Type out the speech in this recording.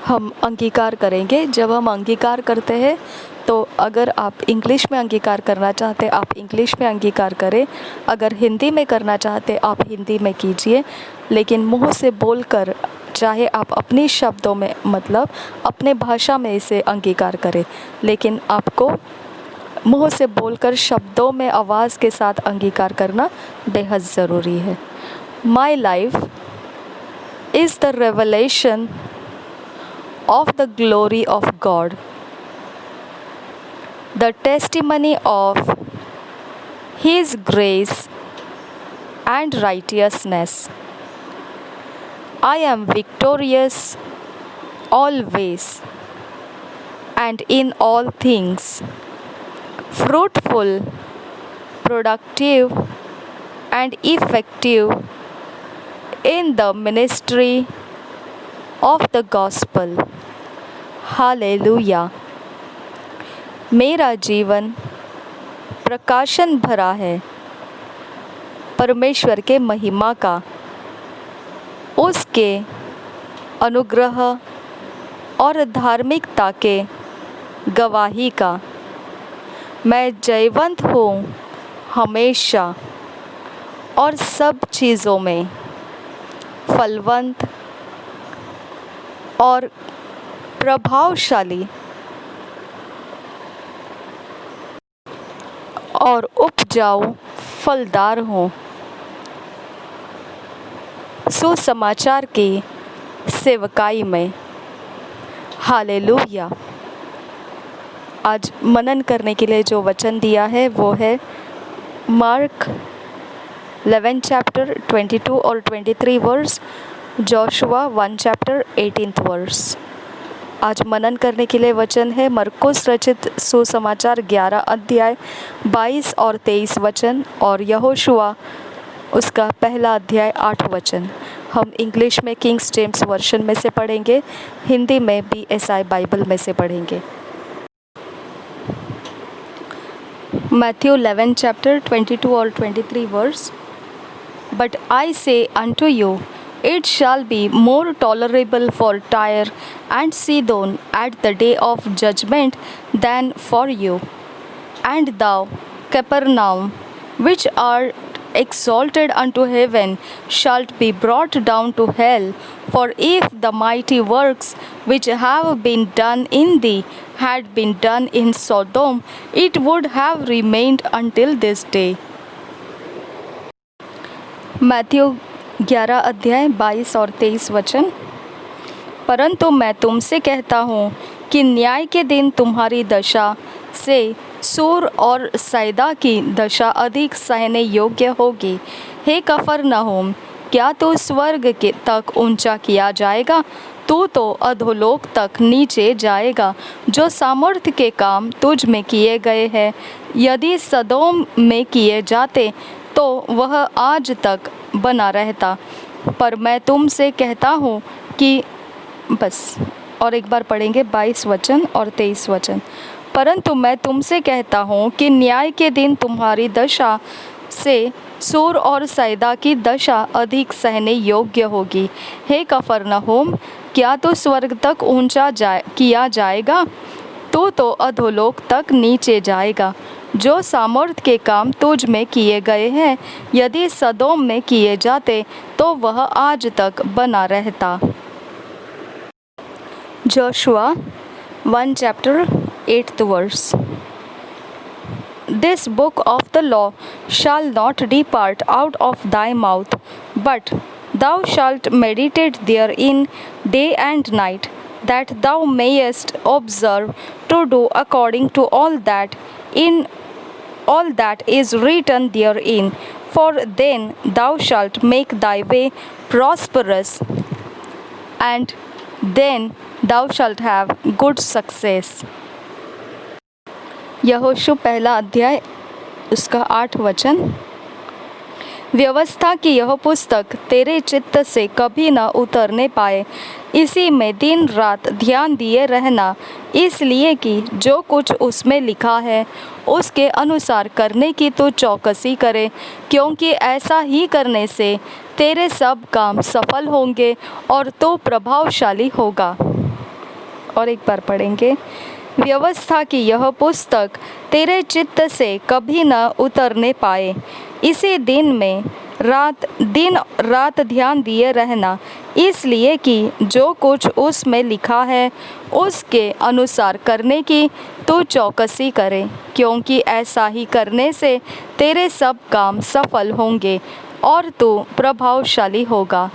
हम अंगीकार करेंगे। जब हम अंगीकार करते हैं तो अगर आप इंग्लिश में अंगीकार करना चाहते आप इंग्लिश में अंगीकार करें, अगर हिंदी में करना चाहते आप हिंदी में कीजिए, लेकिन मुंह से बोलकर चाहे आप अपने शब्दों में मतलब अपने भाषा में इसे अंगीकार करें, लेकिन आपको मुंह से बोलकर शब्दों में आवाज़ के साथ अंगीकार करना बेहद ज़रूरी है। My life is the revelation of the glory of God, the testimony of His grace and righteousness. I am victorious always and in all things, fruitful, productive, and effective in the ministry of the gospel. Hallelujah. मेरा जीवन प्रकाशन भरा है परमेश्वर के महिमा का, उसके अनुग्रह और धार्मिकता के गवाही का। मैं जयवंत हूँ हमेशा और सब चीज़ों में, फलवंत और प्रभावशाली और उपजाऊ फलदार हों। सुसमाचार की सेवकाई में। हालेलुया। आज मनन करने के लिए जो वचन दिया है वो है मार्क 11 चैप्टर 22 और 23 वर्स, जोशुआ 1 चैप्टर 18 वर्स। आज मनन करने के लिए वचन है मरकुस रचित सुसमाचार 11 अध्याय 22 और 23 वचन, और यहोशुआ उसका पहला अध्याय 8 वचन। हम इंग्लिश में किंग्स जेम्स वर्शन में से पढ़ेंगे, हिंदी में BSI बाइबल में से पढ़ेंगे। मैथ्यू 11 चैप्टर 22 और 23 वर्स। बट आई से unto you, it shall be more tolerable for Tyre and Sidon at the day of judgment than for you. And thou, Capernaum, which art exalted unto heaven, shalt be brought down to hell. For if the mighty works which have been done in thee had been done in Sodom, it would have remained until this day. Matthew 11 अध्याय 22 और 23 वचन। परंतु मैं तुमसे कहता हूँ कि न्याय के दिन तुम्हारी दशा से सूर और सैदा की दशा अधिक सहने योग्य होगी। हे कफरनहूम, क्या तू स्वर्ग के तक ऊंचा किया जाएगा? तू तो अधोलोक तक नीचे जाएगा। जो सामर्थ्य के काम तुझ में किए गए हैं, यदि सदोम में किए जाते तो वह आज तक बना रहता। पर मैं तुमसे कहता हूँ कि बस और एक बार पढ़ेंगे 22 वचन और 23 वचन। परंतु मैं तुमसे कहता हूँ कि न्याय के दिन तुम्हारी दशा से सूर और सैदा की दशा अधिक सहने योग्य होगी। हे कफरनहूम, क्या तो स्वर्ग तक ऊंचा किया जाएगा? तू तो अधोलोक तक नीचे जाएगा। जो सामर्थ्य के काम तुझ में किए गए हैं, यदि सदोम में किए जाते तो वह आज तक बना रहता। Joshua 1 chapter 8th verse. This book of the law shall not depart out of thy mouth, but thou shalt meditate therein day and night, that thou mayest observe to do according to all that is written therein. For then thou shalt make thy way prosperous, and then thou shalt have good success. यहोशू पहला अध्याय उसका 8 वचन। व्यवस्था की यह पुस्तक तेरे चित्त से कभी न उतरने पाए, इसी में दिन रात ध्यान दिए रहना, इसलिए कि जो कुछ उसमें लिखा है उसके अनुसार करने की तू चौकसी करे, क्योंकि ऐसा ही करने से तेरे सब काम सफल होंगे और तू प्रभावशाली होगा। और एक बार पढ़ेंगे। व्यवस्था की यह पुस्तक तेरे चित्त से कभी न उतरने पाए। इसी दिन रात ध्यान दिए रहना, इसलिए कि जो कुछ उसमें लिखा है उसके अनुसार करने की तू चौकसी करे, क्योंकि ऐसा ही करने से तेरे सब काम सफल होंगे और तू प्रभावशाली होगा।